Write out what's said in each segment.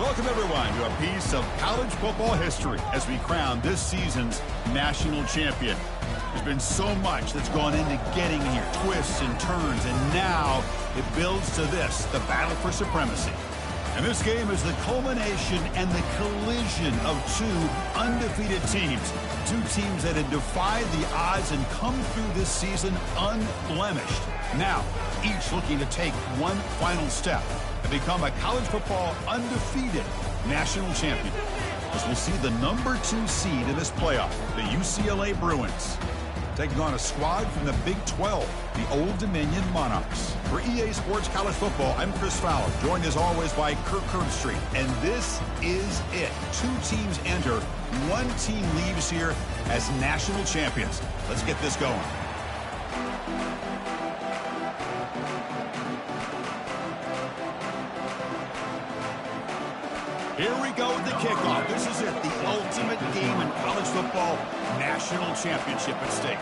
Welcome, everyone, to a piece of college football history as we crown this season's national champion. There's been so much that's gone into getting here, twists and turns, and now it builds to this, the battle for supremacy. And this game is the culmination and the collision of two undefeated teams. Two teams that had defied the odds and come through this season unblemished. Now, each looking to take one final step and become a college football undefeated national champion. As we'll see the number 2 seed in this playoff, the UCLA Bruins, taking on a squad from the Big 12, the Old Dominion Monarchs. For EA Sports College Football, I'm Chris Fowler, joined as always by Kirk Herbstreit. And this is it. 2 teams enter, 1 team leaves here as national champions. Let's get this going. Here we go with the kickoff. This is it, the ultimate game in college football, national championship at stake.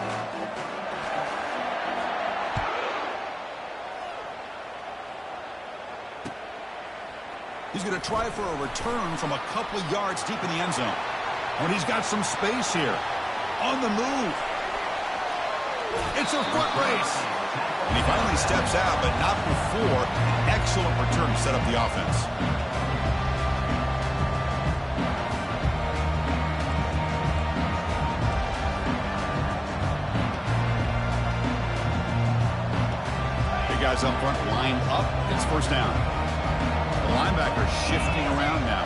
He's going to try for a return from a couple of yards deep in the end zone. When he's got some space here. On the move. It's a foot race. And he finally steps out, but not before an excellent return to set up the offense. Guys up front lined up. It's first down. The linebacker shifting around now.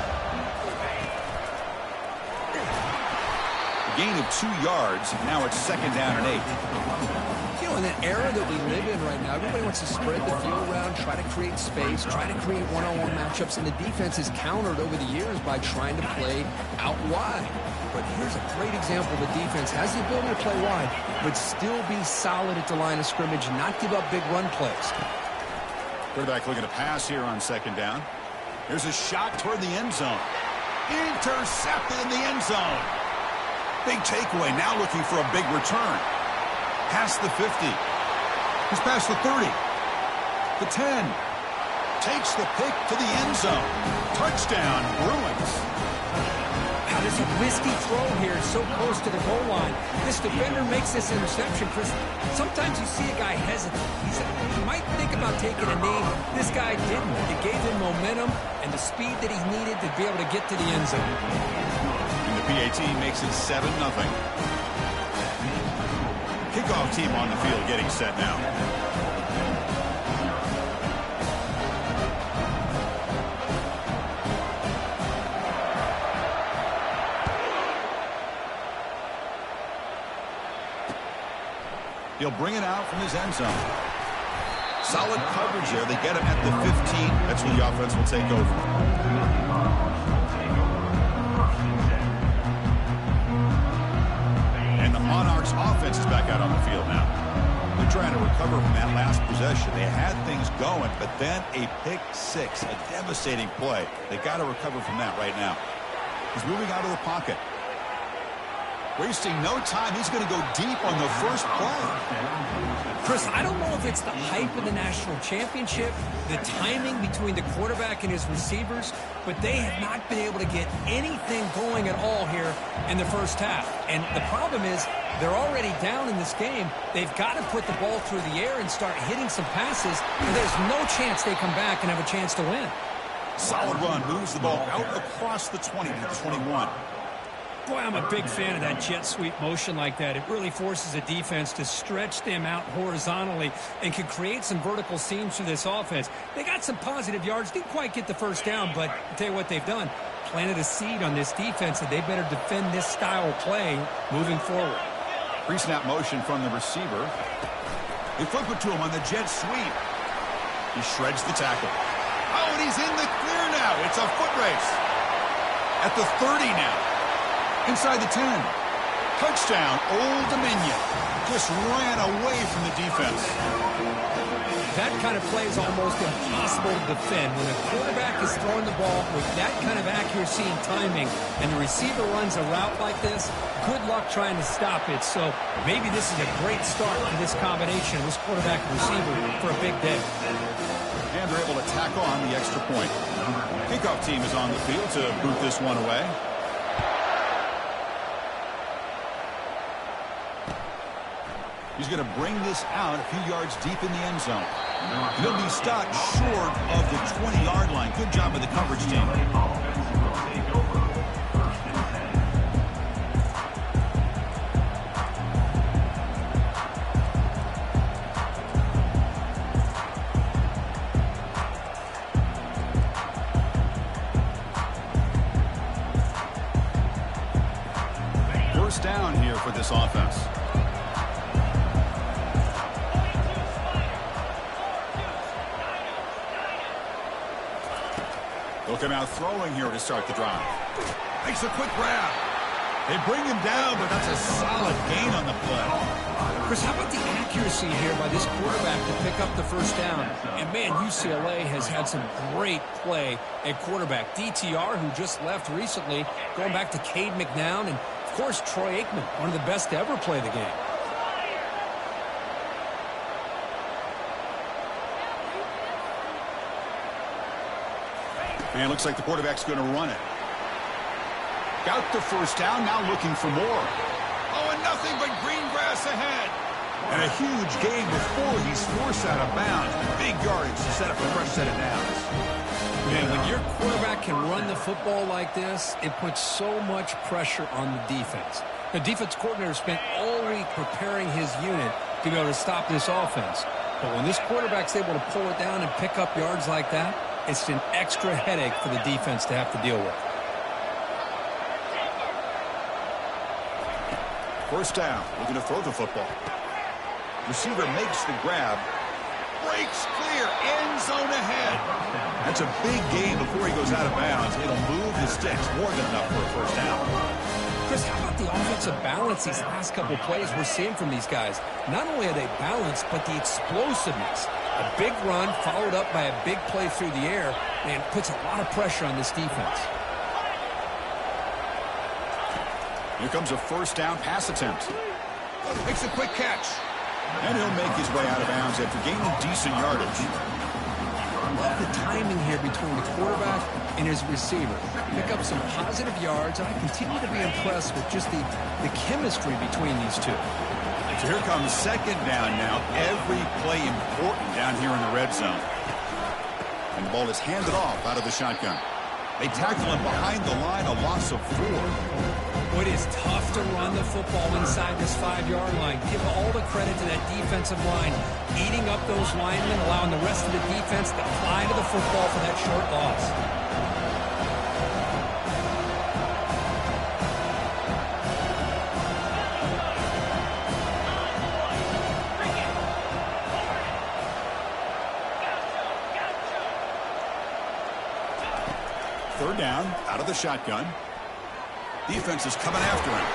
A gain of 2 yards. Now it's second down and 8. You know, in that era that we live in right now, everybody wants to spread the field around, try to create space, try to create one-on-one matchups, and the defense is countered over the years by trying to play out wide. But here's a great example. The defense has the ability to play wide, but still be solid at the line of scrimmage, not give up big run plays. Quarterback looking to pass here on second down. Here's a shot toward the end zone. Intercepted in the end zone. Big takeaway, now looking for a big return. Past the 50. He's past the 30. The 10. Takes the pick to the end zone. Touchdown, Bruins. How does he risky throw here so close to the goal line? This defender makes this interception, Chris. Sometimes you see a guy hesitate. He might think about taking a knee. This guy didn't. It gave him momentum and the speed that he needed to be able to get to the end zone. And the PAT makes it 7-0. Kickoff team on the field getting set now. He'll bring it out from his end zone. Solid coverage there. They get him at the 15. That's where the offense will take over. And the Monarchs offense is back out on the field now. They're trying to recover from that last possession. They had things going, but then a pick 6, a devastating play. They got to recover from that right now. He's moving out of the pocket. Wasting no time. He's going to go deep on the first play. Chris, I don't know if it's the hype of the national championship, the timing between the quarterback and his receivers, but they have not been able to get anything going at all here in the first half. And the problem is they're already down in this game. They've got to put the ball through the air and start hitting some passes, and there's no chance they come back and have a chance to win. Solid run. Moves the ball out across the 20 to the 21. Boy, I'm a big fan of that jet sweep motion like that. It really forces a defense to stretch them out horizontally and can create some vertical seams for this offense. They got some positive yards. Didn't quite get the first down, but I'll tell you what they've done. Planted a seed on this defense, and they better defend this style of play moving forward. Pre-snap motion from the receiver. They flip it to him on the jet sweep. He shreds the tackle. Oh, and he's in the clear now. It's a foot race. At the 30 now. Inside the 10. Touchdown, Old Dominion. Just ran away from the defense. That kind of play is almost impossible to defend. When a quarterback is throwing the ball with that kind of accuracy and timing, and the receiver runs a route like this, good luck trying to stop it. So maybe this is a great start for this combination, this quarterback and receiver, for a big day. And they're able to tack on the extra point. Kickoff team is on the field to boot this one away. He's going to bring this out a few yards deep in the end zone. He'll be stopped short of the 20-yard line. Good job by the coverage team. First down here for this offense. They'll come out throwing here to start the drive. Makes a quick grab. They bring him down, but that's a solid gain on the play. Chris, how about the accuracy here by this quarterback to pick up the first down? And, man, UCLA has had some great play at quarterback. DTR, who just left recently, going back to Cade McNown, and, of course, Troy Aikman, one of the best to ever play the game. And it looks like the quarterback's going to run it. Got the first down, now looking for more. Oh, and nothing but green grass ahead. And a huge gain before he's forced out of bounds. Big yardage to set up a fresh set of downs. Man, when your quarterback can run the football like this, it puts so much pressure on the defense. The defense coordinator spent all week preparing his unit to be able to stop this offense. But when this quarterback's able to pull it down and pick up yards like that, it's an extra headache for the defense to have to deal with. First down, looking to throw the football. Receiver makes the grab. Breaks clear, end zone ahead. That's a big gain before he goes out of bounds. It'll move the sticks, more than enough for a first down. Chris, how about the offensive balance these last couple plays we're seeing from these guys? Not only are they balanced, but the explosiveness. A big run followed up by a big play through the air, and puts a lot of pressure on this defense. Here comes a first down pass attempt. Makes a quick catch. And he'll make his way out of bounds after gaining decent yardage. Love the timing here between the quarterback and his receiver. Pick up some positive yards, and I continue to be impressed with just the chemistry between these two. So here comes second down now. Every play important down here in the red zone. And the ball is handed off out of the shotgun. They tackle him behind the line, a loss of 4. It is tough to run the football inside this 5-yard line. Give all the credit to that defensive line, eating up those linemen, allowing the rest of the defense to fly to the football for that short loss. Third down, out of the shotgun. Defense is coming after him.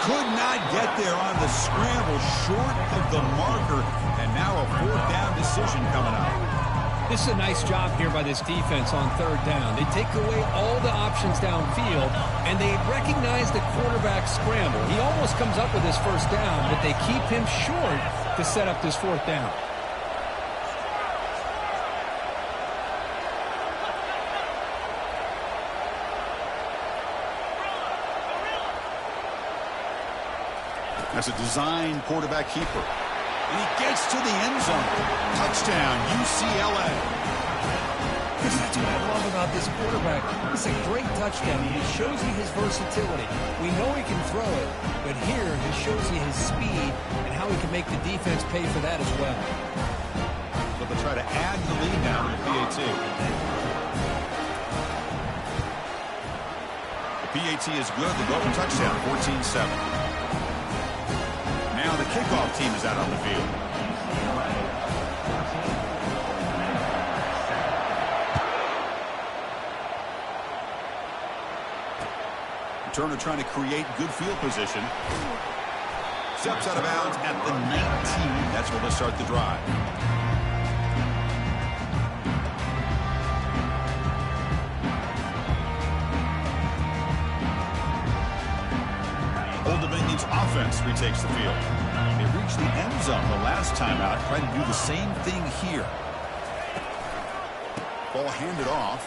Could not get there on the scramble, short of the marker, and now a fourth down decision coming up. This is a nice job here by this defense on third down. They take away all the options downfield, and they recognize the quarterback scramble. He almost comes up with his first down, but they keep him short to set up this fourth down. That's a design quarterback keeper. And he gets to the end zone. Touchdown, UCLA. That's what I love about this quarterback. It's a great touchdown. He shows you his versatility. We know he can throw it, but here he shows you his speed and how he can make the defense pay for that as well. So they'll try to add the lead now to the PAT. The PAT is good. The go for touchdown, 14-7. Now the kickoff team is out on the field. Returner trying to create good field position. Steps out of bounds at the 19. That's where they'll start the drive. Old Dominion's offense retakes the field. They reached the end zone the last time out. Try to do the same thing here. Ball handed off.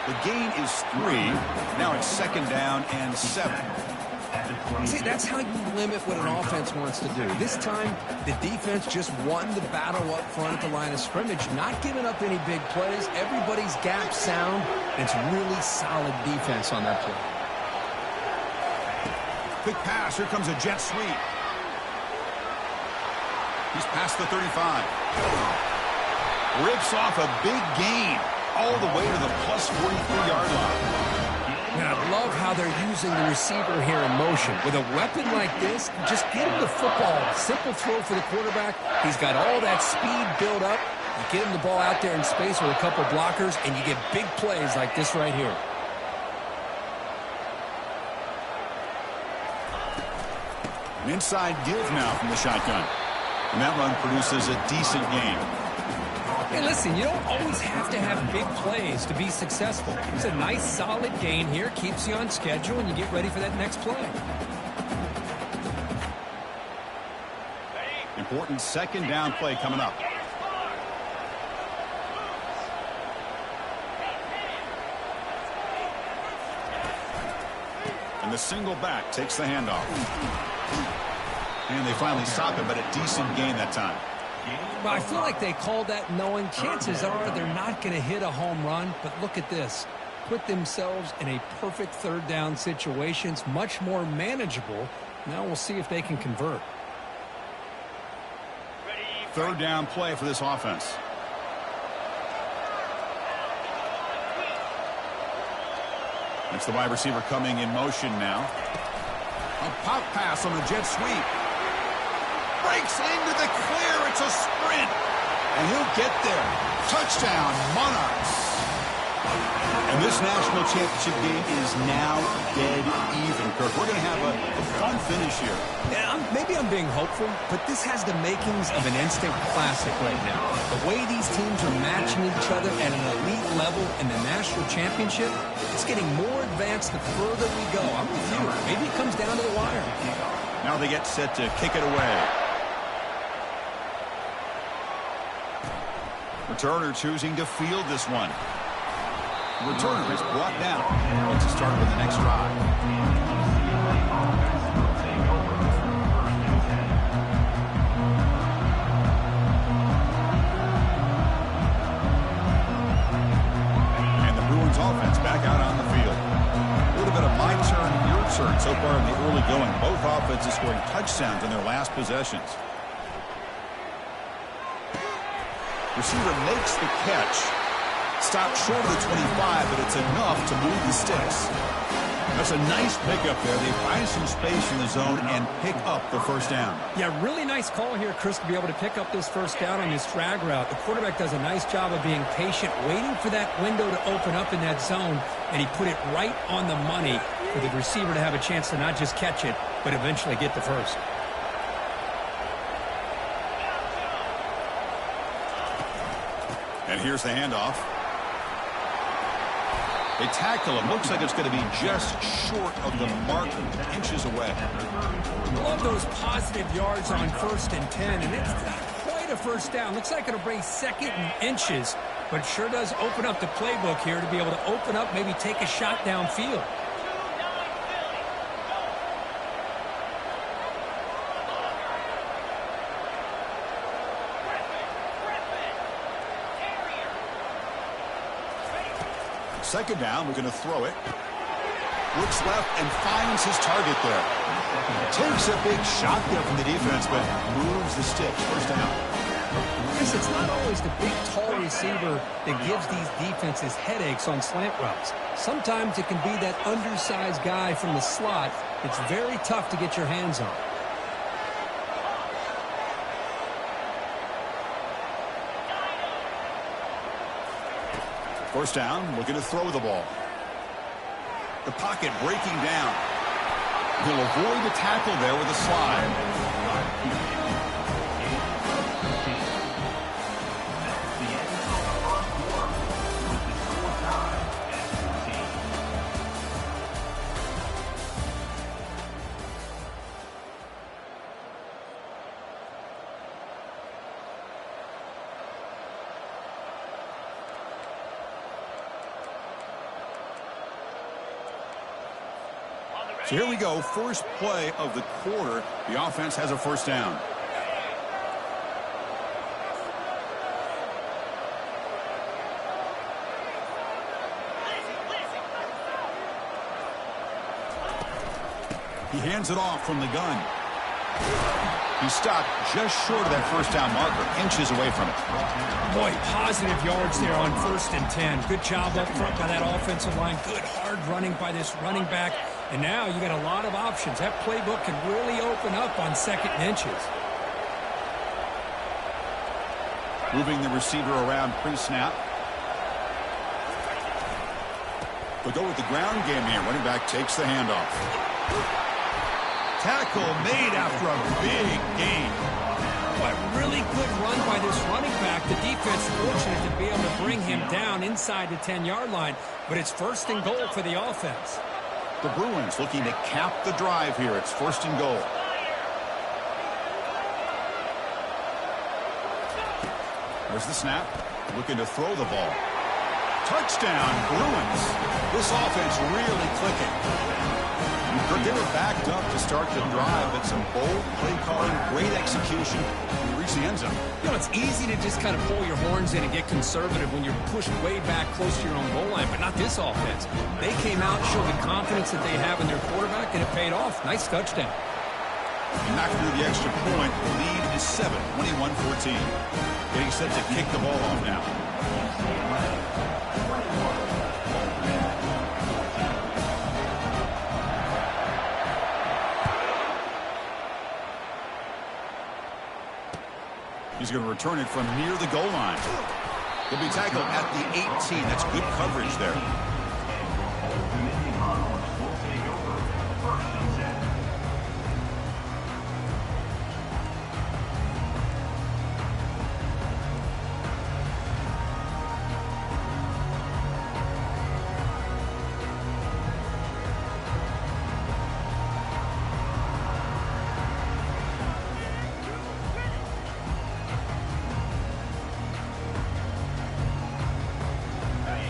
The gain is 3. Now it's 2nd down and 7. See, that's how you limit what an offense wants to do. This time, the defense just won the battle up front at the line of scrimmage, not giving up any big plays. Everybody's gap sound. It's really solid defense on that play. Quick pass. Here comes a jet sweep. He's past the 35. Rips off a big gain all the way to the plus 43-yard line. And I love how they're using the receiver here in motion. With a weapon like this, just get him the football. Simple throw for the quarterback. He's got all that speed built up. You get him the ball out there in space with a couple blockers, and you get big plays like this right here. An inside give now from the shotgun. And that run produces a decent gain. Hey, listen, you don't always have to have big plays to be successful. It's a nice, solid gain here. Keeps you on schedule, and you get ready for that next play. Important 2nd down play coming up. And the single back takes the handoff. And they finally stop it, but a decent gain that time. Well, I feel like they called that knowing chances are they're not going to hit a home run. But look at this. Put themselves in a perfect 3rd down situation. It's much more manageable. Now we'll see if they can convert. 3rd down play for this offense. That's the wide receiver coming in motion now. A pop pass on a jet sweep. Breaks into the clear. It's a sprint. And he'll get there. Touchdown, Monarchs. And this national championship game is now dead even, Kirk. We're going to have a fun finish here. Yeah, maybe I'm being hopeful, but this has the makings of an instant classic right now. The way these teams are matching each other at an elite level in the national championship, it's getting more advanced the further we go. I'm with you. Maybe it comes down to the wire. Now they get set to kick it away. Returner choosing to field this one. The returner is brought down. Let's start with the next drive. And the Bruins offense back out on the field. A little bit of my turn, your turn so far in the early going. Both offenses scoring touchdowns in their last possessions. Receiver makes the catch. Stopped short of the 25, but it's enough to move the sticks. That's a nice pickup there. They find some space in the zone and pick up the 1st down. Yeah, really nice call here, Chris, to be able to pick up this 1st down on this drag route. The quarterback does a nice job of being patient, waiting for that window to open up in that zone, and he put it right on the money for the receiver to have a chance to not just catch it, but eventually get the 1st. And here's the handoff. They tackle him. Looks like it's going to be just short of the mark, inches away. Love those positive yards on 1st and 10, and it's not quite a 1st down. Looks like it'll bring 2nd and inches, but it sure does open up the playbook here to be able to open up, maybe take a shot downfield. Second down, we're going to throw it. Looks left and finds his target there. Takes a big shot there from the defense, but moves the sticks. 1st down. Chris, it's not always the big, tall receiver that gives these defenses headaches on slant routes. Sometimes it can be that undersized guy from the slot that's very tough to get your hands on. First down, looking to throw the ball. The pocket breaking down. He'll avoid the tackle there with a slide. So here we go, first play of the quarter. The offense has a first down. He hands it off from the gun. He stopped just short of that first down marker, inches away from it. Boy, positive yards there on 1st and 10. Good job up front by that offensive line. Good hard running by this running back. And now you got a lot of options. That playbook can really open up on 2nd and inches. Moving the receiver around pre-snap. They'll go with the ground game here. Running back takes the handoff. Tackle made after a big gain. A really good run by this running back. The defense fortunate to be able to bring him down inside the 10-yard line. But it's 1st and goal for the offense. The Bruins looking to cap the drive here. It's 1st and goal. There's the snap. Looking to throw the ball. Touchdown, Bruins. This offense really clicking. They were backed up to start the drive, but some bold play calling, great execution. We reach the end zone. You know, it's easy to just kind of pull your horns in and get conservative when you're pushed way back close to your own goal line, but not this offense. They came out, showed the confidence that they have in their quarterback, and it paid off. Nice touchdown. Knocked through the extra point. The lead is 7, 21-14. Getting set to kick the ball off now. He's going to return it from near the goal line. He'll be tackled at the 18. That's good coverage there.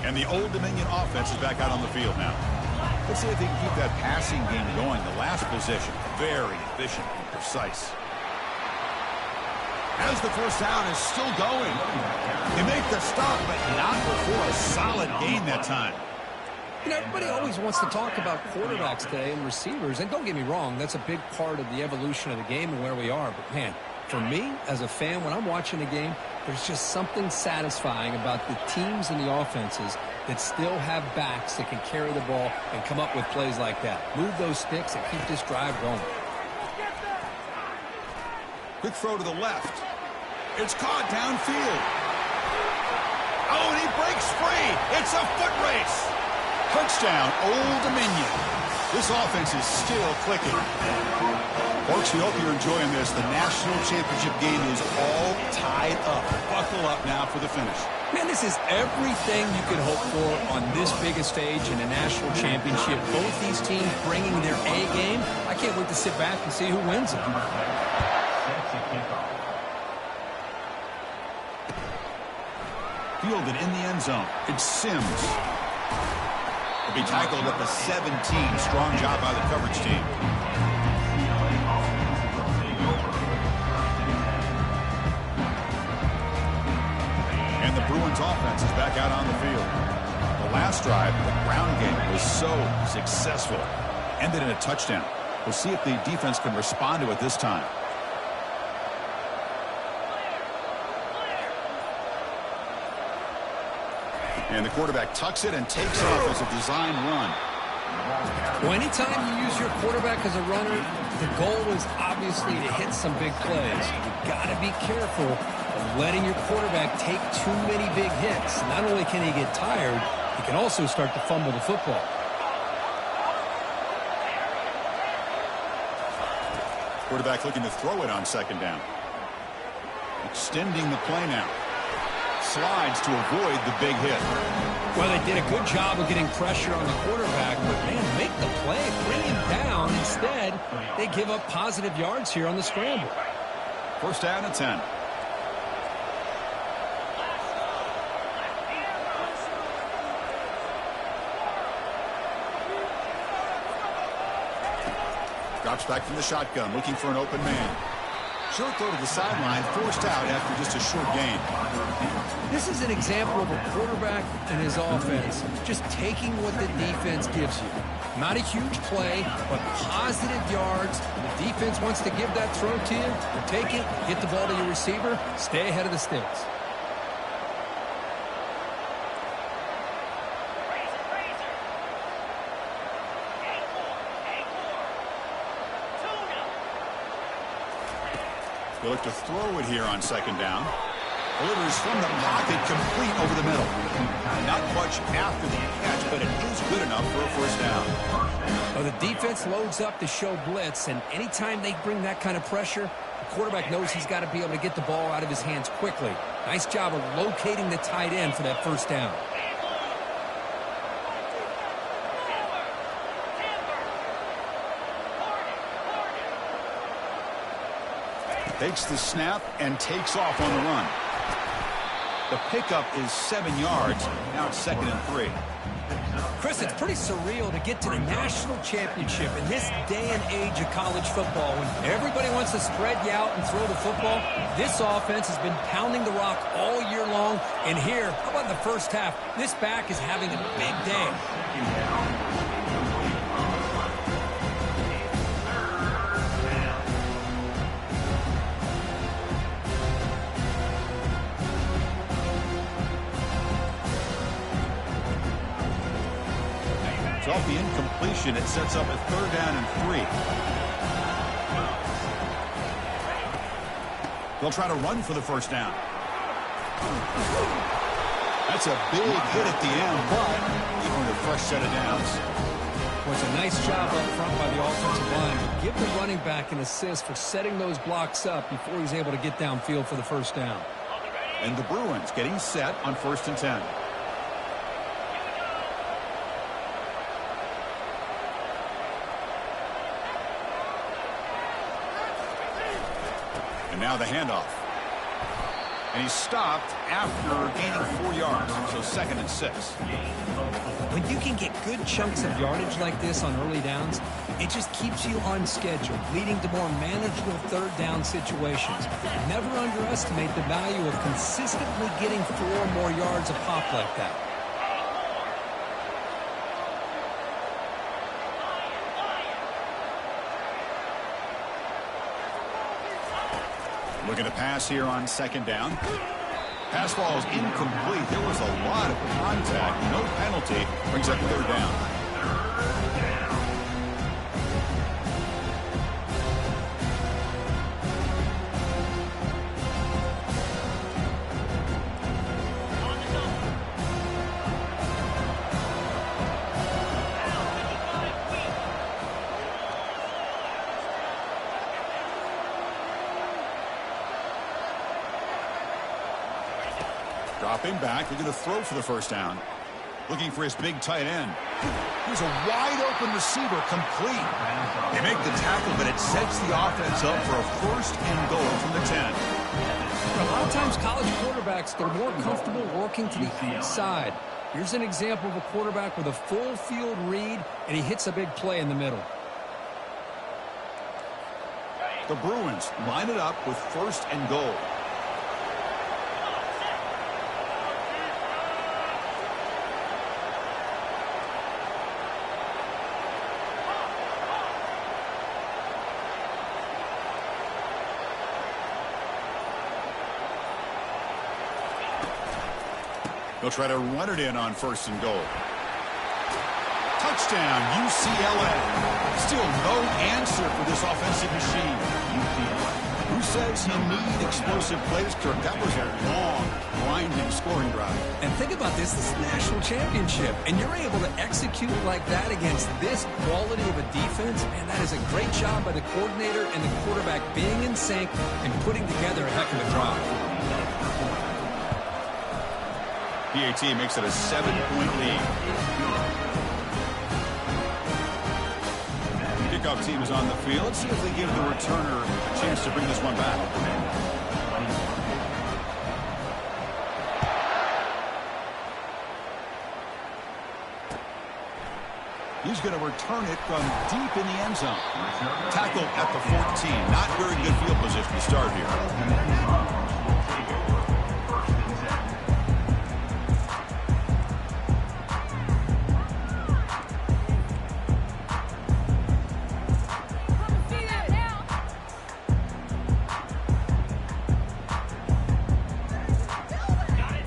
And the Old Dominion offense is back out on the field now. Let's see if they can keep that passing game going. The last possession, very efficient and precise. As the first down is still going. They make the stop, but not before a solid gain that time. You know, everybody always wants to talk about quarterbacks today and receivers. And don't get me wrong, that's a big part of the evolution of the game and where we are. But, man, for me, as a fan, when I'm watching a game, there's just something satisfying about the teams and the offenses that still have backs that can carry the ball and come up with plays like that. Move those sticks and keep this drive going. Quick throw to the left. It's caught downfield. Oh, and he breaks free. It's a foot race. Touchdown, Old Dominion. This offense is still clicking. Folks, we hope you're enjoying this. The national championship game is all tied up. Buckle up now for the finish. Man, this is everything you could hope for on this biggest stage in a national championship. Both these teams bringing their A game. I can't wait to sit back and see who wins it. Fielded in the end zone. It's Sims. He'll be tackled at the 17. Strong job by the coverage team. And the Bruins offense is back out on the field. The last drive, the ground game, was so successful. Ended in a touchdown. We'll see if the defense can respond to it this time. And the quarterback tucks it and takes off as a design run. Well, anytime you use your quarterback as a runner, the goal is obviously to hit some big plays. You've got to be careful of letting your quarterback take too many big hits. Not only can he get tired, he can also start to fumble the football. Quarterback looking to throw it on second down. Extending the play now. Slides to avoid the big hit. Well, they did a good job of getting pressure on the quarterback, but, man, make the play, bring him down. Instead, they give up positive yards here on the scramble. First down and 10. Drops back from the shotgun, looking for an open man. Short throw to the sideline, forced out after just a short gain. This is an example of a quarterback and his offense just taking what the defense gives you. Not a huge play, but positive yards. The defense wants to give that throw to you. You take it, get the ball to your receiver, stay ahead of the sticks. They look to throw it here on second down. Delivers from the pocket, complete over the middle. Not much after the catch, but it is good enough for a first down. Well, the defense loads up to show blitz, and anytime they bring that kind of pressure, the quarterback knows he's got to be able to get the ball out of his hands quickly. Nice job of locating the tight end for that first down. Takes the snap and takes off on the run. The pickup is 7 yards. Now it's 2nd and 3. Chris, it's pretty surreal to get to the national championship in this day and age of college football when everybody wants to spread you out and throw the football. This offense has been pounding the rock all year long. And here, how about in the first half? This back is having a big day. Off the incompletion, it sets up a 3rd down and 3. They'll try to run for the first down. That's a big hit at the end, but even with a fresh set of downs. Well, it's a nice job up front by the offensive line, but give the running back an assist for setting those blocks up before he's able to get downfield for the first down. And the Bruins getting set on 1st and 10. And now the handoff. And he's stopped after gaining 4 yards, so 2nd and 6. When you can get good chunks of yardage like this on early downs, it just keeps you on schedule, leading to more manageable 3rd down situations. Never underestimate the value of consistently getting 4 or more yards a pop like that. Looking to pass here on 2nd down. Pass ball is incomplete. There was a lot of contact. No penalty. Brings up 3rd down. Dropping back, looking to throw for the first down. Looking for his big tight end. Here's a wide-open receiver, complete. They make the tackle, but it sets the offense up for a 1st and goal from the 10. A lot of times college quarterbacks, they're more comfortable working to the outside. Here's an example of a quarterback with a full field read, and he hits a big play in the middle. The Bruins line it up with 1st and goal. They'll try to run it in on 1st and goal. Touchdown, UCLA. Still no answer for this offensive machine. Who says you need explosive plays, Kirk? That was a long, grinding scoring drive. And think about this. This is a national championship, and you're able to execute like that against this quality of a defense, and that is a great job by the coordinator and the quarterback being in sync and putting together a heck of a drive. PAT makes it a 7-point lead. Kickoff team is on the field. Let's see if they give the returner a chance to bring this one back. He's going to return it from deep in the end zone. Tackle at the 14. Not very good field position to start here.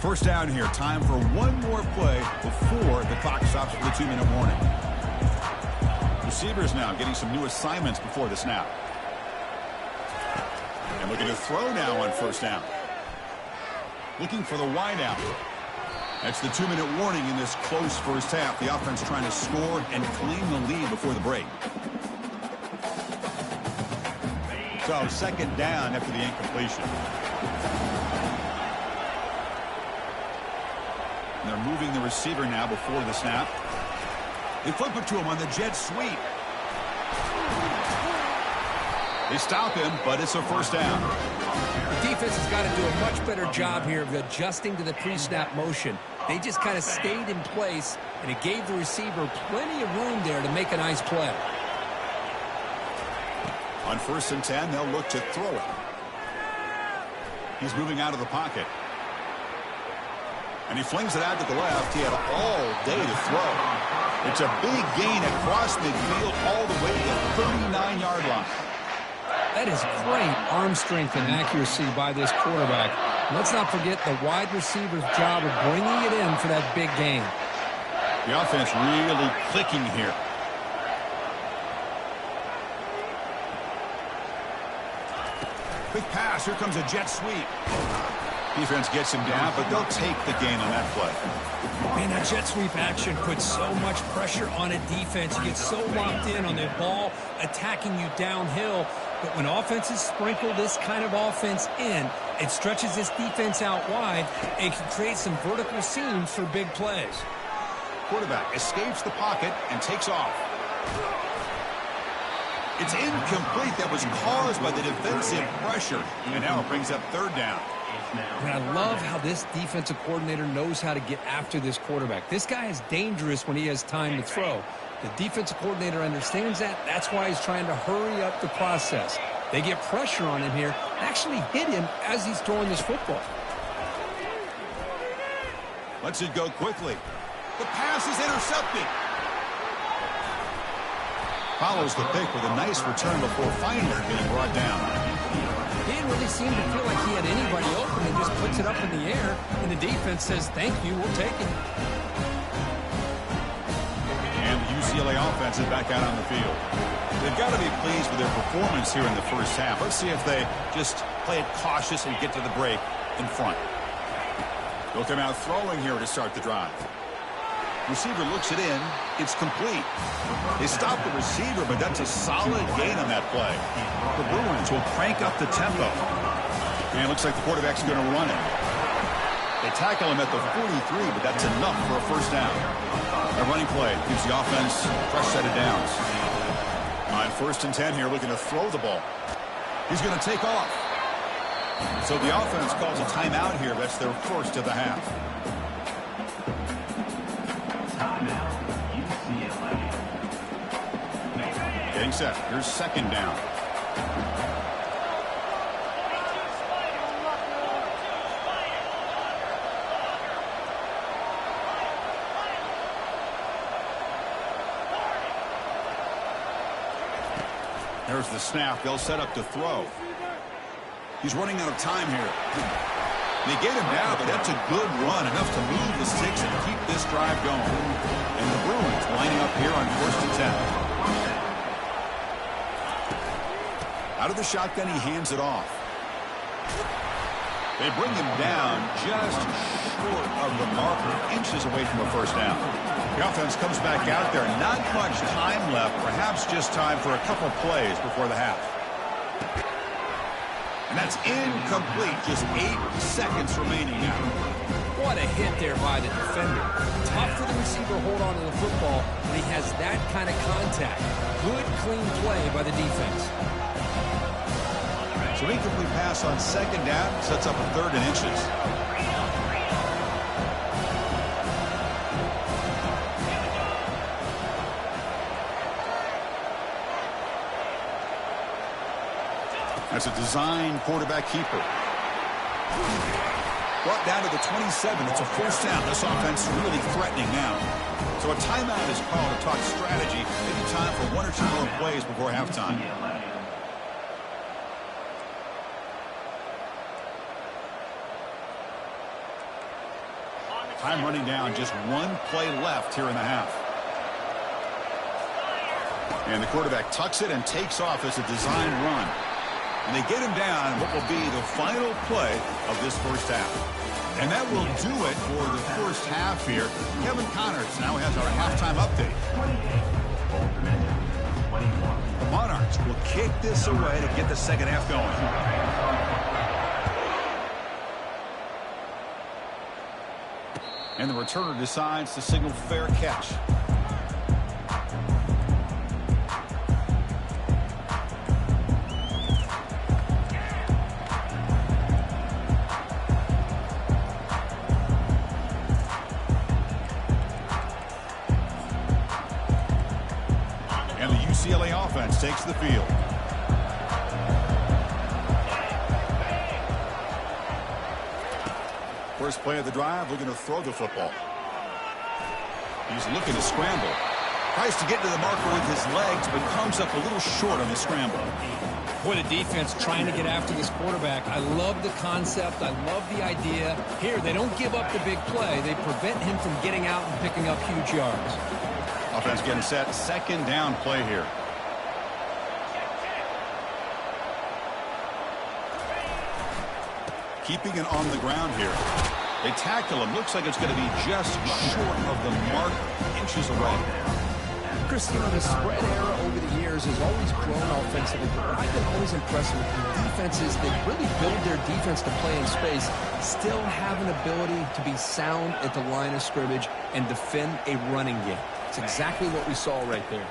First down here. Time for one more play before the clock stops for the 2-minute warning. Receivers now getting some new assignments before the snap. And looking to throw now on first down. Looking for the wide out. That's the 2-minute warning in this close first half. The offense trying to score and claim the lead before the break. So second down after the incompletion. They're moving the receiver now before the snap. They flip it to him on the jet sweep. They stop him, but it's a first down. The defense has got to do a much better job here of adjusting to the pre-snap motion. They just kind of stayed in place, and it gave the receiver plenty of room there to make a nice play. On 1st and 10, they'll look to throw it. He's moving out of the pocket. And he flings it out to the left. He had all day to throw. It's a big gain across midfield all the way to the 39-yard line. That is great arm strength and accuracy by this quarterback. Let's not forget the wide receiver's job of bringing it in for that big gain. The offense really clicking here. Quick pass. Here comes a jet sweep. Defense gets him down, but they'll take the gain on that play. Man, that jet sweep action puts so much pressure on a defense. You get so locked in on the ball attacking you downhill. But when offenses sprinkle this kind of offense in, it stretches this defense out wide and can create some vertical seams for big plays. Quarterback escapes the pocket and takes off. It's incomplete. That was caused by the defensive pressure. And now it brings up third down. And I love how this defensive coordinator knows how to get after this quarterback. This guy is dangerous when he has time to throw. The defensive coordinator understands that. That's why he's trying to hurry up the process. They get pressure on him here, actually hit him as he's throwing this football. Lets it go quickly. The pass is intercepted. Follows the pick with a nice return before finally being brought down. He didn't really seem to feel like he had anybody open and just puts it up in the air, and the defense says, thank you, we'll take it. And the UCLA offense is back out on the field. They've got to be pleased with their performance here in the first half. Let's see if they just play it cautious and get to the break in front. They'll come out throwing here to start the drive. Receiver looks it in. It's complete. They stop the receiver, but that's a solid gain on that play. The Bruins will crank up the tempo. And it looks like the quarterback's going to run it. They tackle him at the 43, but that's enough for a first down. A running play gives the offense a fresh set of downs. On 1st and 10 here, looking to throw the ball. He's going to take off. So the offense calls a timeout here. That's their first of the half. Getting set. Here's second down. There's the snap. They'll set up to throw. He's running out of time here. They get him down, but that's a good run, enough to move the sticks and keep this drive going. And the Bruins lining up here on 1st and 10. Out Out of the shotgun, he hands it off. They bring him down just short of the marker, inches away from a first down. The offense comes back out there. Not much time left, perhaps just time for a couple plays before the half. And that's incomplete. Just 8 seconds remaining now. What a hit there by the defender. Tough for the receiver to hold on to the football when he has that kind of contact. Good, clean play by the defense. So an incomplete pass on second down sets up a 3rd and inches. That's a design quarterback keeper. Brought down to the 27. It's a first down. This offense really threatening now. So a timeout is called to talk strategy. Maybe time for 1 or 2 more plays before halftime. Time running down. Just 1 play left here in the half. And the quarterback tucks it and takes off as a design run. And they get him down what will be the final play of this first half. And that will do it for the first half here. Kevin Connors now has our halftime update. The Monarchs will kick this away to get the second half going. And the returner decides to signal fair catch. And the UCLA offense takes the field. First play of the drive, looking to throw the football. He's looking to scramble. Tries to get to the marker with his legs, but comes up a little short on the scramble. Boy, the defense trying to get after this quarterback. I love the concept. I love the idea. Here, they don't give up the big play. They prevent him from getting out and picking up huge yards. Offense getting set. Second down play here. Keeping it on the ground here. They tackle him. Looks like it's going to be just short of the mark, inches away. Chris, you know, the spread era over the years has always grown offensively, but I've been always impressed with the defenses that really build their defense to play in space, still have an ability to be sound at the line of scrimmage and defend a running game. It's exactly what we saw right there.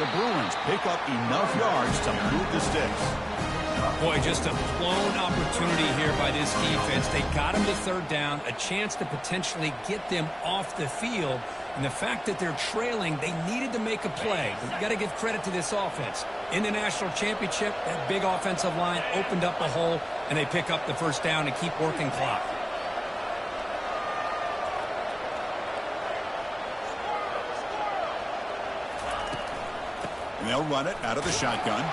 The Bruins pick up enough yards to move the sticks. Boy, just a blown opportunity here by this defense. They got him to third down, a chance to potentially get them off the field. And the fact that they're trailing, they needed to make a play. But you got to give credit to this offense. In the national championship, that big offensive line opened up a hole, and they pick up the first down and keep working clock. And they'll run it out of the shotgun.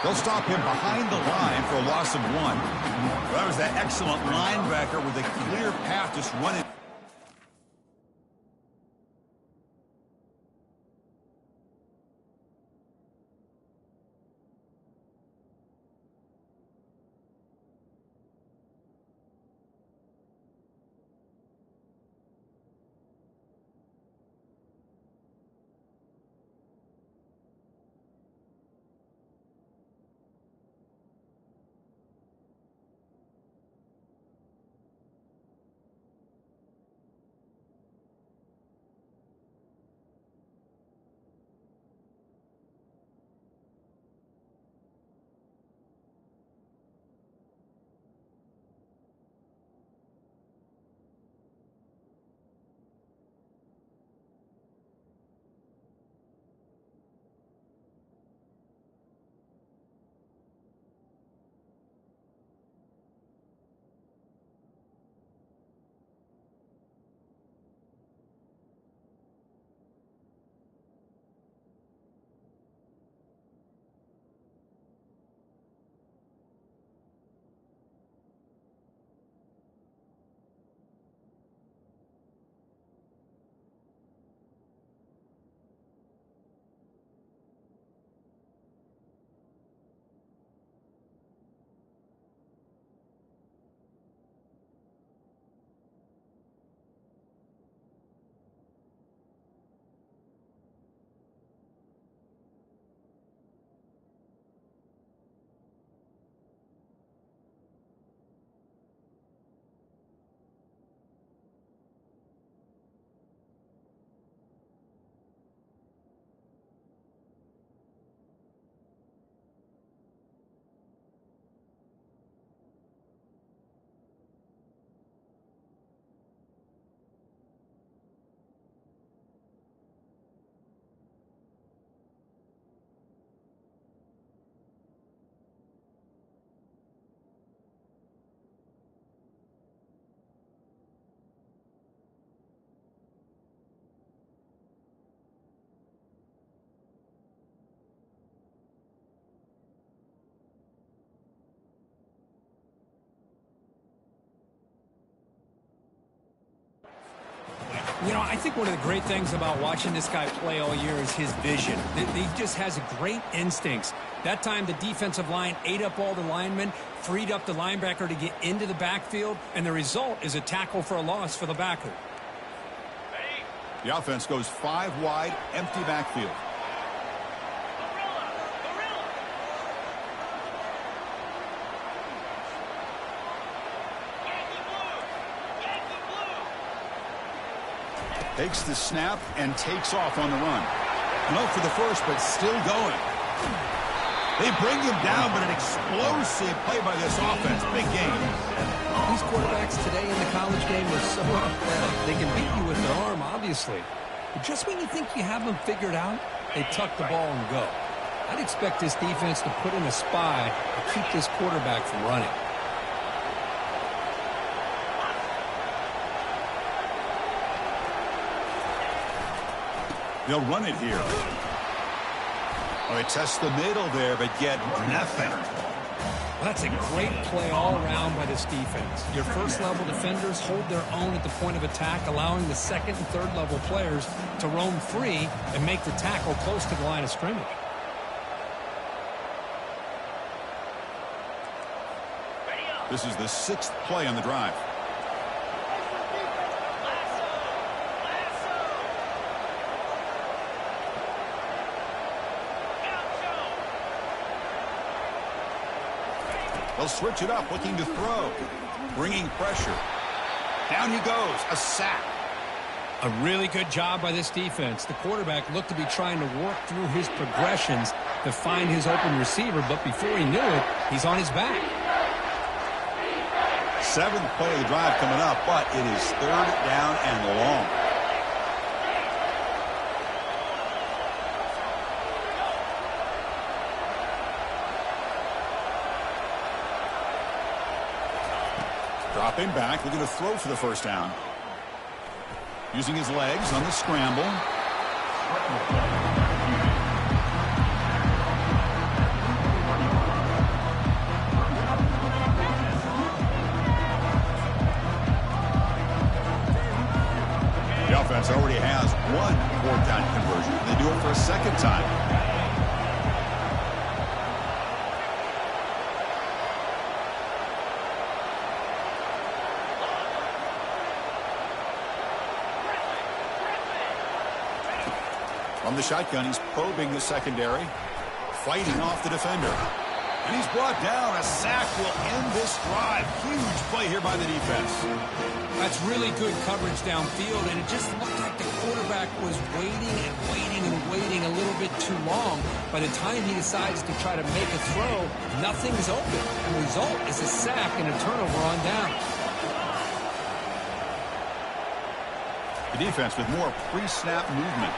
They'll stop him behind the line for a loss of 1. Well, that was that excellent linebacker with a clear path just running. You know, I think one of the great things about watching this guy play all year is his vision. He just has great instincts. That time, the defensive line ate up all the linemen, freed up the linebacker to get into the backfield, and the result is a tackle for a loss for the backer. The offense goes 5 wide, empty backfield. Takes the snap and takes off on the run. No for the first, but still going. They bring him down, but an explosive play by this offense. Big game. These quarterbacks today in the college game are so athletic. They can beat you with their arm, obviously. But just when you think you have them figured out, they tuck the ball and go. I'd expect this defense to put in a spy to keep this quarterback from running. They'll run it here. Oh, they test the middle there, but get nothing. Well, that's a great play all around by this defense. Your first-level defenders hold their own at the point of attack, allowing the second and third-level players to roam free and make the tackle close to the line of scrimmage. This is the 6th play on the drive. They'll switch it up, looking to throw. Bringing pressure. Down he goes. A sack. A really good job by this defense. The quarterback looked to be trying to work through his progressions to find his open receiver, but before he knew it, he's on his back. 7th play of the drive coming up, but it is 3rd down and long. Dropping back, looking to throw for the first down. Using his legs on the scramble. The offense already has 1 4th down conversion. They do it for a 2nd time. From the shotgun, he's probing the secondary, fighting off the defender. And he's brought down. A sack will end this drive. Huge play here by the defense. That's really good coverage downfield, and it just looked like the quarterback was waiting and waiting and waiting a little bit too long. By the time he decides to try to make a throw, nothing's open. The result is a sack and a turnover on down. The defense with more pre-snap movement.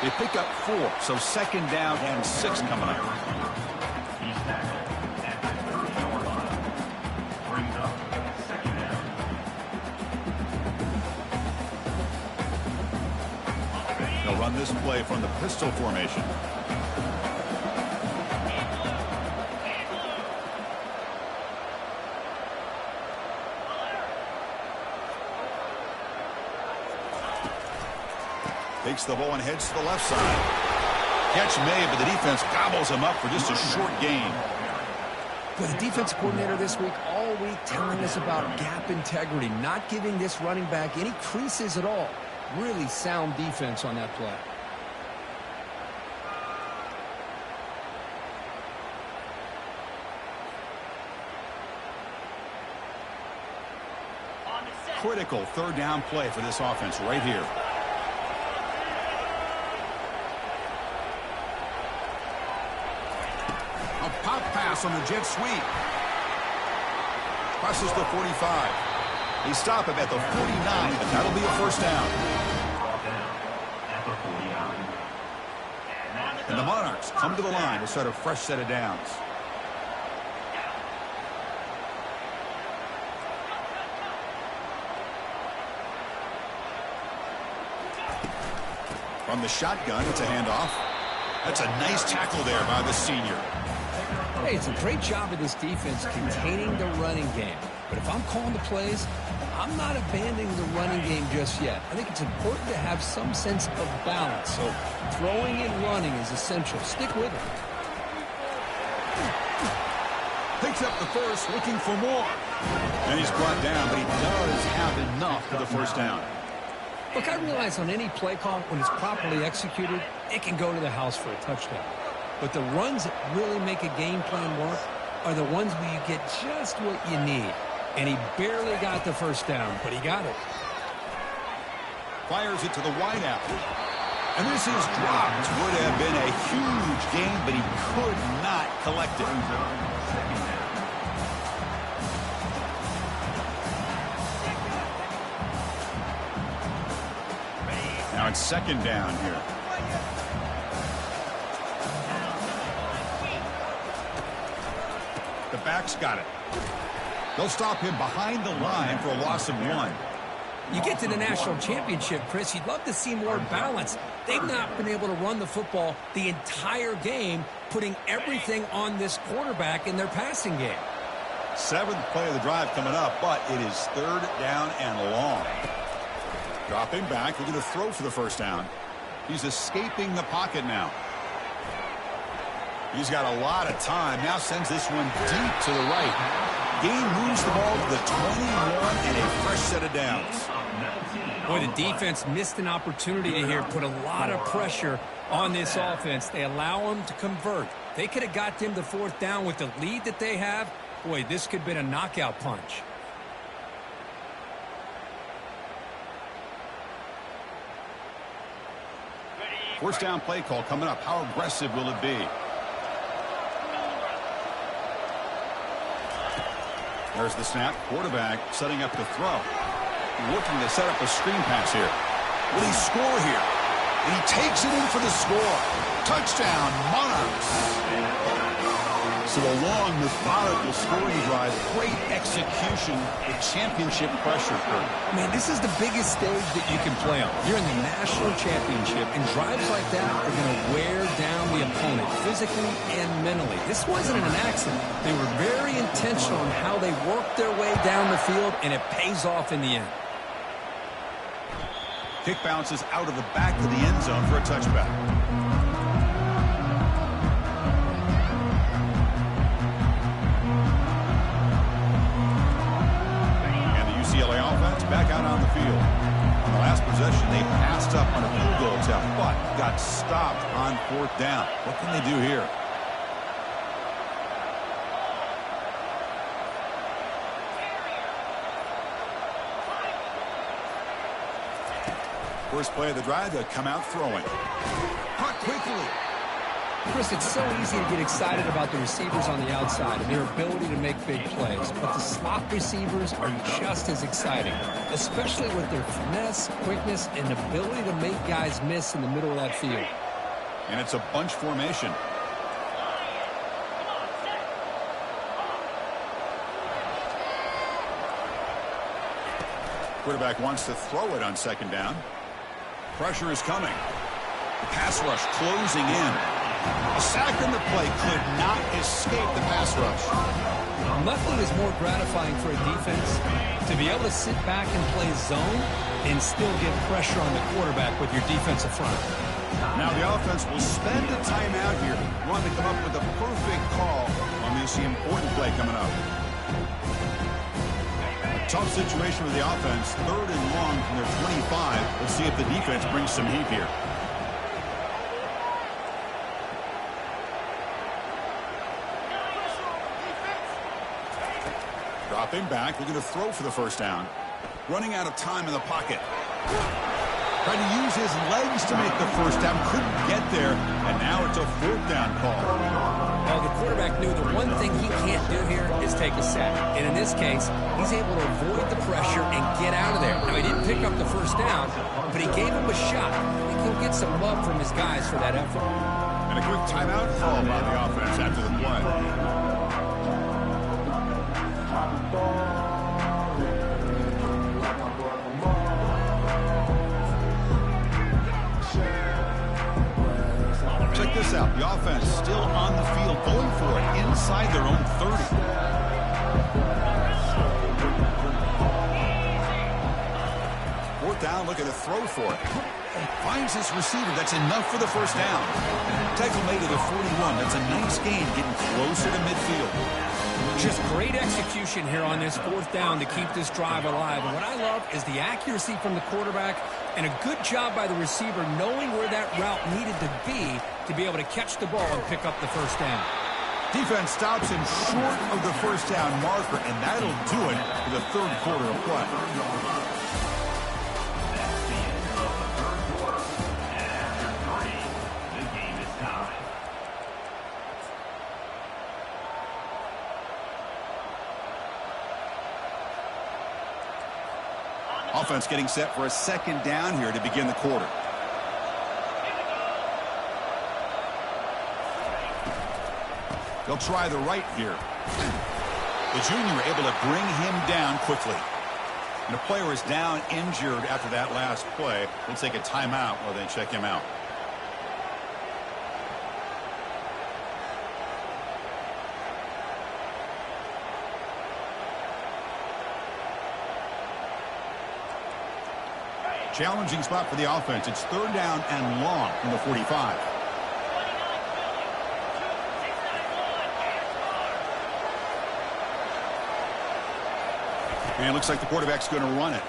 They pick up 4, so 2nd down and 6 coming up. They'll run this play from the pistol formation. Takes the ball and heads to the left side. Catch made, but the defense gobbles him up for just a short gain. Well, the defense coordinator this week all week telling us about gap integrity, not giving this running back any creases at all. Really sound defense on that play. Critical 3rd down play for this offense right here. Pop pass on the jet sweep. Crosses the 45. They stop him at the 49, but that'll be a 1st down. And the Monarchs come to the line to start a fresh set of downs. From the shotgun, it's a handoff. That's a nice tackle there by the senior. Hey, it's a great job of this defense containing the running game. But if I'm calling the plays, I'm not abandoning the running game just yet. I think it's important to have some sense of balance. So throwing and running is essential. Stick with it. Picks up the first, looking for more. And he's brought down, but he does have enough for the first down. Look, I realize on any play call, when it's properly executed, it can go to the house for a touchdown. But the runs that really make a game plan work are the ones where you get just what you need. And he barely got the first down, but he got it. Fires it to the wideout. And this is dropped. Would have been a huge gain, but he could not collect it. Now it's second down here. The back's got it. They'll stop him behind the line for a loss of 1. You get to the national championship, Chris, you'd love to see more balance. They've not been able to run the football the entire game, putting everything on this quarterback in their passing game. 7th play of the drive coming up, but it is third down and long. Dropping back, looking to throw for the first down. He's escaping the pocket now. He's got a lot of time. Now sends this one deep to the right. Gain moves the ball to the 21 and a fresh set of downs. Boy, the defense missed an opportunity to here, put a lot of pressure on this offense. They allow them to convert. They could have got them the 4th down with the lead that they have. Boy, this could have been a knockout punch. First down play call coming up. How aggressive will it be? There's the snap. Quarterback setting up to throw. Looking to set up a screen pass here. Will he score here? And he takes it in for the score. Touchdown, Monarchs. So a long, methodical scoring drive. Great execution with championship pressure. Man, this is the biggest stage that you can play on. You're in the national championship, and drives like that are going to wear down the opponent physically and mentally. This wasn't an accident. They were very intentional in how they worked their way down the field, and it pays off in the end. Kick bounces out of the back of the end zone for a touchback. UCLA offense back out on the field. On the last possession, they passed up on a field goal attempt, but got stopped on 4th down. What can they do here? First play of the drive, they'll come out throwing. Caught quickly. Chris, it's so easy to get excited about the receivers on the outside and their ability to make big plays. But the slot receivers are just as exciting, especially with their finesse, quickness, and ability to make guys miss in the middle of that field. And it's a bunch formation. Quarterback wants to throw it on second down. Pressure is coming. The pass rush closing in. A sack in the play could not escape the pass rush. Nothing is more gratifying for a defense to be able to sit back and play zone and still get pressure on the quarterback with your defensive front. Now the offense will spend a timeout here. Want to come up with a perfect call on this important play coming up. A tough situation with the offense. 3rd and long from their 25. We'll see if the defense brings some heat here. Dropping back, looking to throw for the first down. Running out of time in the pocket. Tried to use his legs to make the first down. Couldn't get there, and now it's a 4th down call. Well, the quarterback knew the one thing he can't do here is take a sack. And in this case, he's able to avoid the pressure and get out of there. Now, he didn't pick up the first down, but he gave him a shot. I think he'll get some love from his guys for that effort. And a quick timeout call by the offense after the play. Check this out. The offense still on the field, going for it inside their own 30. Fourth down, looking to throw for it. Finds his receiver. That's enough for the first down. Tackle made at the 41. That's a nice gain, getting closer to midfield. Just great execution here on this fourth down to keep this drive alive. And what I love is the accuracy from the quarterback and a good job by the receiver knowing where that route needed to be able to catch the ball and pick up the first down. Defense stops him short of the first down marker, and that'll do it for the third quarter of play. Offense getting set for a second down here to begin the quarter. They'll try the right here. The junior able to bring him down quickly. And the player is down injured after that last play. We'll take a timeout while they check him out. Challenging spot for the offense. It's third down and long from the 45. And it looks like the quarterback's going to run it.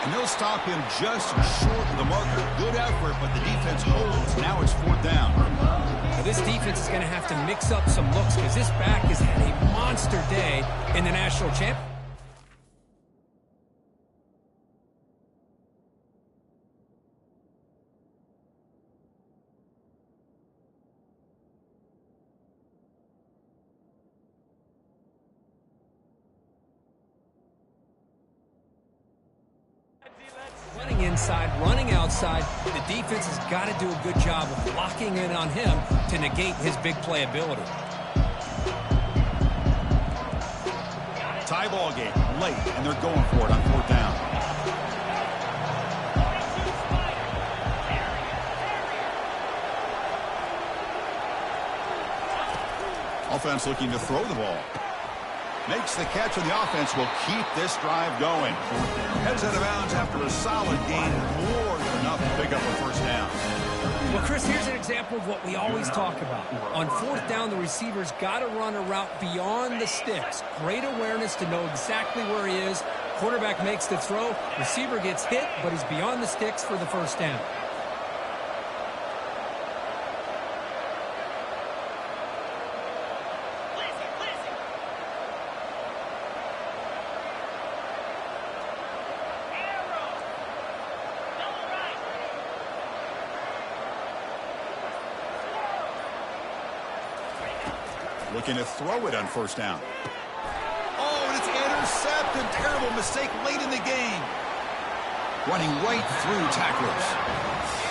And they'll stop him just short of the marker. Good effort, but the defense holds. Now it's fourth down. Now this defense is going to have to mix up some looks because this back has had a monster day in the national championship. Running inside, running outside, the defense has got to do a good job of locking in on him to negate his big play ability. Tie ball game late, and they're going for it on fourth down. Offense looking to throw the ball. Makes the catch, and the offense will keep this drive going. Heads out of bounds after a solid gain, more than enough to pick up a first down. Well, Chris, here's an example of what we always talk about. On fourth down, the receiver's got to run a route beyond the sticks. Great awareness to know exactly where he is. Quarterback makes the throw. Receiver gets hit, but he's beyond the sticks for the first down. Looking to throw it on first down. Oh, and it's intercepted. Terrible mistake late in the game. Running right through tacklers.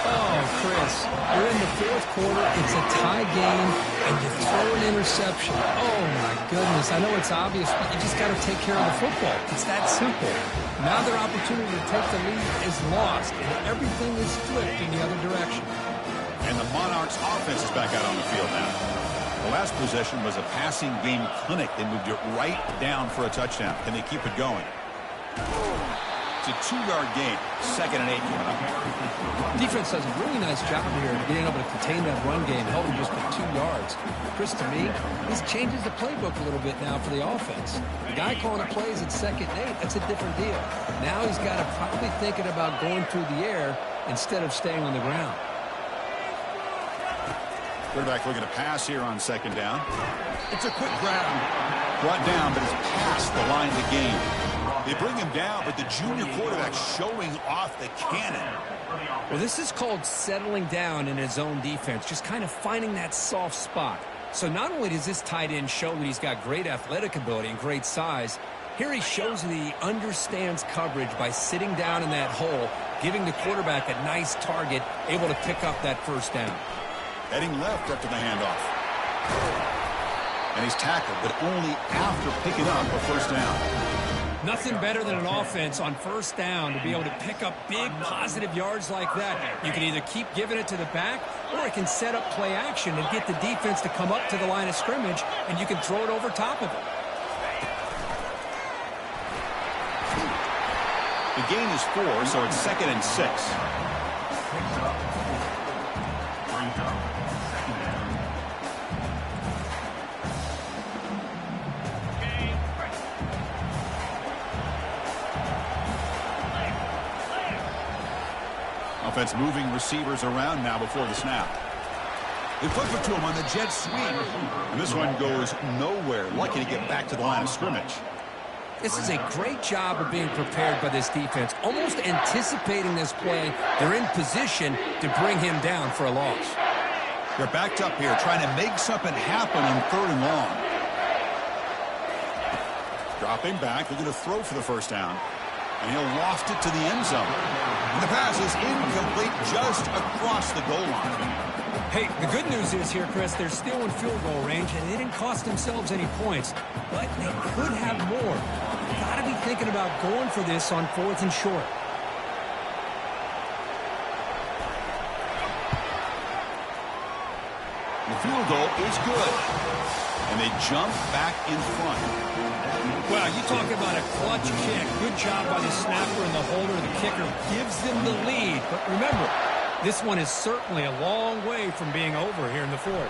Oh, Chris, you're in the fourth quarter. It's a tie game, and you throw an interception. Oh, my goodness. I know it's obvious, but you just got to take care of the football. It's that simple. Now their opportunity to take the lead is lost, and everything is flipped in the other direction. And the Monarchs offense is back out on the field now. The last possession was a passing game clinic. They moved it right down for a touchdown. Can they keep it going? It's a 2-yard gain. 2nd and 8 coming up. Defense does a really nice job here of being able to contain that run game, holding just for 2 yards. Chris, to me, this changes the playbook a little bit now for the offense. The guy calling the plays at 2nd and 8, that's a different deal. Now he's got to probably thinking about going through the air instead of staying on the ground. Quarterback looking to pass here on 2nd down. It's a quick grab. Brought down, but it's past the line of the game. They bring him down, but the junior quarterback showing off the cannon. Well, this is called settling down in his own defense, just kind of finding that soft spot. So not only does this tight end show that he's got great athletic ability and great size, here he shows that he understands coverage by sitting down in that hole, giving the quarterback a nice target, able to pick up that first down. Heading left after the handoff. And he's tackled, but only after picking up a first down. Nothing better than an offense on first down to be able to pick up big positive yards like that. You can either keep giving it to the back, or it can set up play action and get the defense to come up to the line of scrimmage, and you can throw it over top of it. The gain is 4, so it's 2nd and 6. Offense moving receivers around now before the snap. They flip it to him on the jet sweep. And this one goes nowhere. Lucky to get back to the line of scrimmage. This is a great job of being prepared by this defense. Almost anticipating this play. They're in position to bring him down for a loss. They're backed up here trying to make something happen on 3rd and long. Dropping back. They're going to throw for the first down. And he'll loft it to the end zone. And the pass is incomplete just across the goal line. Hey, the good news is here, Chris, they're still in field goal range, and they didn't cost themselves any points. But they could have more. Got to be thinking about going for this on 4th and short. The field goal is good. And they jump back in front. Well, you talk about a clutch kick. Good job by the snapper and the holder. The kicker gives them the lead. But remember, this one is certainly a long way from being over here in the 4th.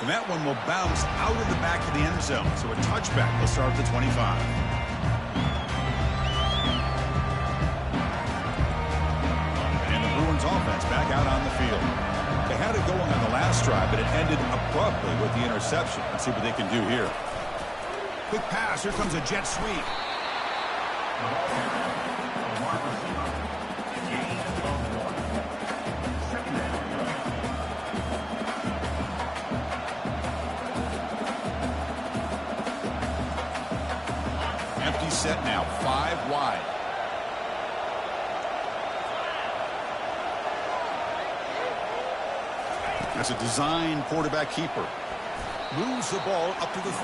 And that one will bounce out of the back of the end zone. So a touchback will start at the 25. And the Bruins offense back out on the field. They had it going on the last drive, but it ended abruptly with the interception. Let's see what they can do here. Quick pass. Here comes a jet sweep. Empty set now. 5 wide. That's a design quarterback keeper. Moves the ball up to the 30.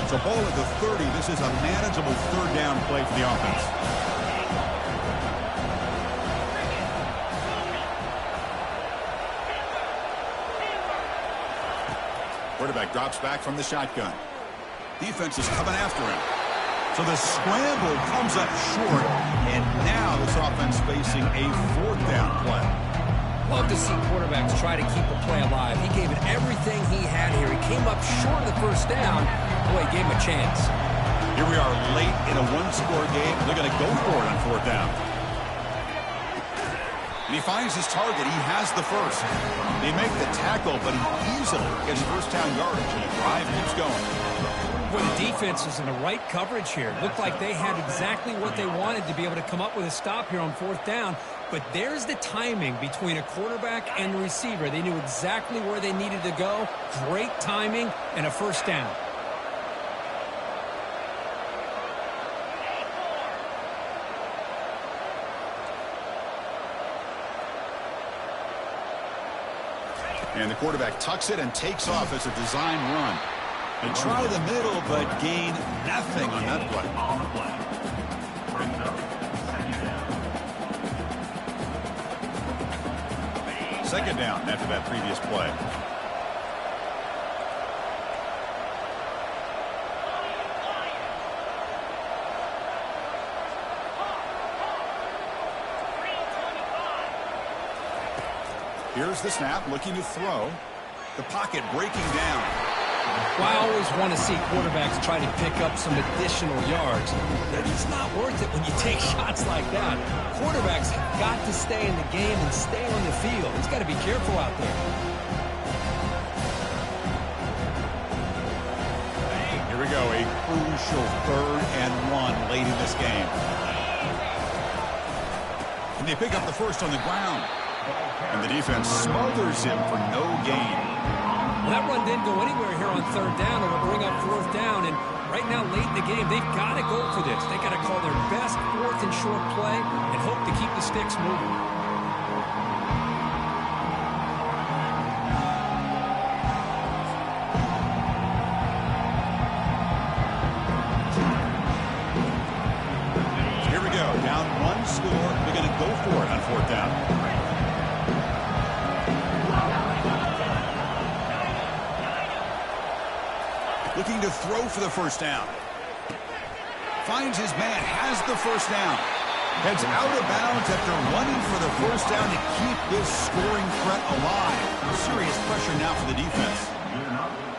So ball at the 30. This is a manageable 3rd down play for the offense. Quarterback drops back from the shotgun. Defense is coming after him. So the scramble comes up short, and now this offense facing a 4th down play. Love to see quarterbacks try to keep a play alive. He gave it everything he had here. He came up short of the first down. Boy, he gave him a chance. Here we are late in a 1-score game. They're going to go for it on 4th down. And he finds his target. He has the first. They make the tackle, but he easily gets first down yardage, and the drive keeps going. Well, the defense is in the right coverage here. Looked like they had exactly what they wanted to be able to come up with a stop here on 4th down. But there's the timing between a quarterback and the receiver. They knew exactly where they needed to go. Great timing and a first down. And the quarterback tucks it and takes off as a design run. They try the middle, but gain nothing on that play. Second down after that previous play. Here's the snap, looking to throw. The pocket breaking down. Well, I always want to see quarterbacks try to pick up some additional yards. But it's not worth it when you take shots like that. Quarterbacks have got to stay in the game and stay on the field. He's got to be careful out there. Here we go, a crucial 3rd and 1 late in this game. And they pick up the first on the ground. And the defense smothers him for no gain. Well, that run didn't go anywhere here on 3rd down. It'll bring up 4th down. And right now, late in the game, they've got to go for this. They've got to call their best 4th and short play and hope to keep the sticks moving. for it on 4th down. Looking to throw for the first down. Finds his man, has the first down. Heads out of bounds after running for the first down to keep this scoring threat alive. Serious pressure now for the defense.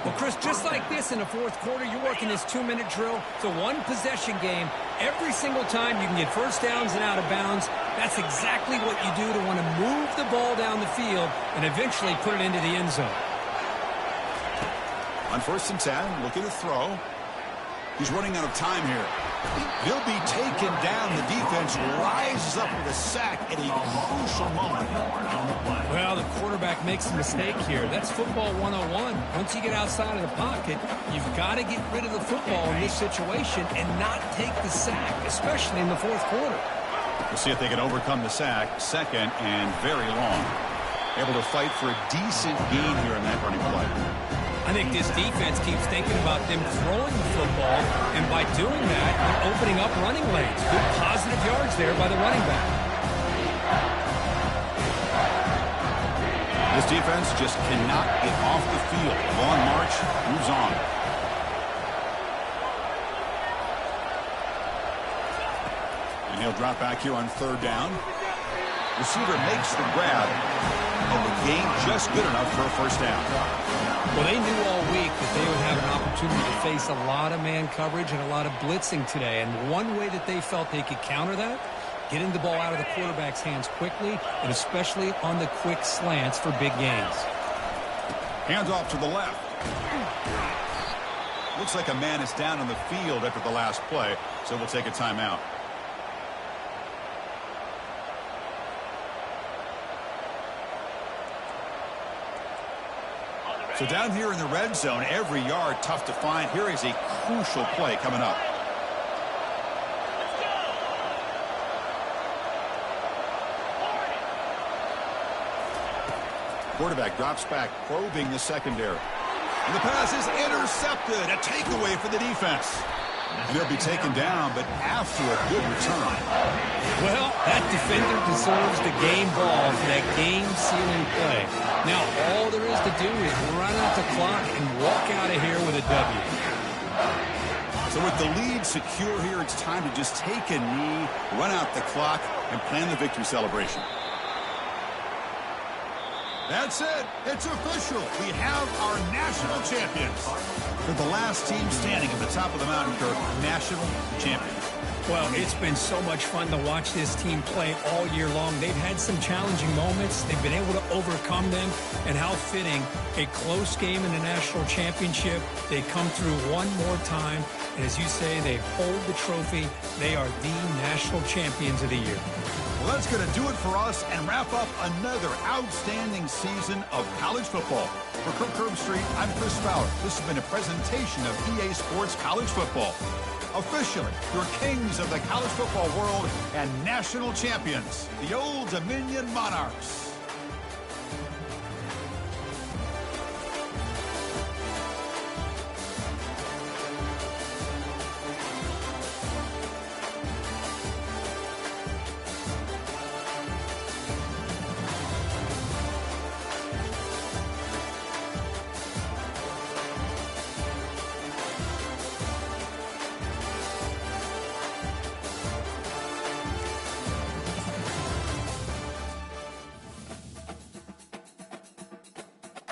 Well, Chris, just like this in the 4th quarter, you're working this 2-minute drill. It's a one-possession game. Every single time you can get first downs and out of bounds, that's exactly what you do to want to move the ball down the field and eventually put it into the end zone. On 1st and 10, looking to throw. He's running out of time here. He'll be taken down. The defense rises up with a sack at a crucial moment. Well, the quarterback makes a mistake here. That's football 101. Once you get outside of the pocket, you've got to get rid of the football in this situation and not take the sack, especially in the 4th quarter. We'll see if they can overcome the sack. 2nd and very long. Able to fight for a decent gain here in that running play. I think this defense keeps thinking about them throwing the football, and by doing that, they're opening up running lanes. Good positive yards there by the running back. This defense just cannot get off the field. Long march, moves on. And he'll drop back here on 3rd down. Receiver makes the grab, and the gain just good enough for a first down. Well, they knew all week that they would have an opportunity to face a lot of man coverage and a lot of blitzing today. And one way that they felt they could counter that, getting the ball out of the quarterback's hands quickly, and especially on the quick slants for big gains. Hands off to the left. Looks like a man is down on the field after the last play, so we'll take a timeout. So down here in the red zone, every yard tough to find. Here is a crucial play coming up. Quarterback drops back, probing the secondary. And the pass is intercepted. A takeaway for the defense. And they'll be taken down, but after a good return. Well, that defender deserves the game ball for that game-sealing play. Now, all there is to do is run out the clock and walk out of here with a W. So with the lead secure here, it's time to just take a knee, run out the clock, and plan the victory celebration. That's it. It's official. We have our national champions. They're the last team standing at the top of the mountain, Kirk, national champions. Well, it's been so much fun to watch this team play all year long. They've had some challenging moments. They've been able to overcome them. And how fitting, a close game in the national championship. They come through one more time. And as you say, they hold the trophy. They are the national champions of the year. Well, that's going to do it for us and wrap up another outstanding season of college football. For Kirk Herbstreit, I'm Chris Fowler. This has been a presentation of EA Sports College Football. Officially, your kings of the college football world and national champions, the Old Dominion Monarchs.